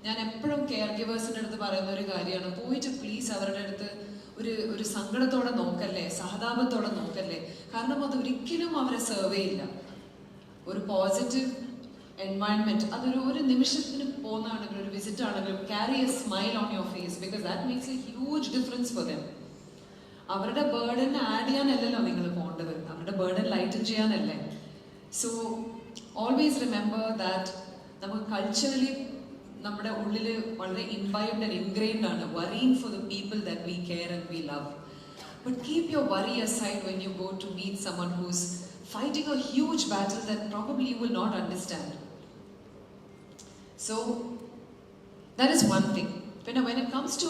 ഞാൻ എപ്പോഴും കെയർ ഗിവേഴ്സിൻ്റെ അടുത്ത് പറയുന്ന ഒരു കാര്യമാണ്, പോയിട്ട് പ്ലീസ് അവരുടെ അടുത്ത് ഒരു സങ്കടത്തോടെ നോക്കല്ലേ, സഹതാപത്തോടെ നോക്കല്ലേ. കാരണം അത് ഒരിക്കലും അവരെ സെർവ് ചെയ്യില്ല. ഒരു പോസിറ്റീവ് എൻവയൺമെന്റ്, ഒരു നിമിഷത്തിന് പോകുന്നതാണെങ്കിലും ഒരു വിസിറ്റ് ആണെങ്കിലും carry a smile on your face, because that makes a huge difference for them. അവരുടെ ബേർഡൻ ആഡ് ചെയ്യാനല്ലല്ലോ നിങ്ങൾ പോകേണ്ടത്, അവരുടെ ബേർഡൻ ലൈറ്റൻ ചെയ്യാനല്ലേ. സോ ഓൾവേസ് റിമെമ്പർ ദാറ്റ് നമുക്ക് കൾച്ചറലി നമ്മുടെ ഉള്ളിൽ വളരെ ഇൻവൈബ്ഡ് ആൻഡ് ഇൻഗ്രെയിൻഡ് ആണ് worrying for the people that we care and we love. But keep your worry aside when you go to meet someone who's fighting a huge battle that probably you will not understand. So that is one thing. When it comes to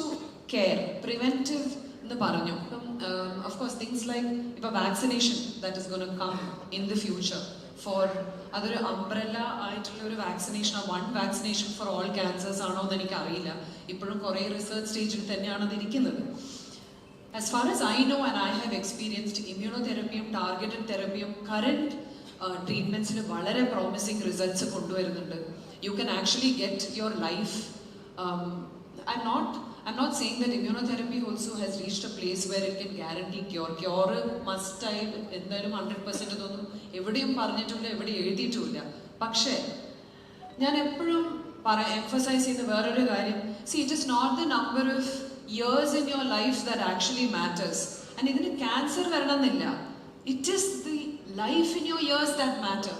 care, preventive എന്ന് പറഞ്ഞു, of course things like vaccination that is going to come in the future for അതൊരു umbrella ആയിട്ടുള്ള ഒരു vaccination, one vaccination for all cancers ആണോ എന്ന് എനിക്കറിയില്ല. ഇപ്പോഴും കുറേ റിസർച്ച് സ്റ്റേജിൽ തന്നെയാണ് അത് ഇരിക്കുന്നത്. As far as I know and I have experienced, immunotherapyയും ടാർഗറ്റഡ് തെറപ്പിയും കറന്റ് ട്രീറ്റ്മെന്റ്സിൽ വളരെ പ്രോമിസിങ് റിസൾട്ട്സ് കൊണ്ടുവരുന്നുണ്ട്. You can actually get your life. I'm not saying that immunotherapy also has reached a place where it can guarantee cure. Cure must ആയി എന്തായാലും 100% ഇതൊന്നും എവിടെയും പറഞ്ഞിട്ടില്ല, എവിടെ എഴുതിയിട്ടുമില്ല. പക്ഷേ ഞാൻ എപ്പോഴും emphasize ചെയ്യുന്ന വേറൊരു കാര്യം, see, it is not the number of years in your life that actually matters. And ഇതിന് ക്യാൻസർ വരണമെന്നില്ല. It is the life in your years that matter.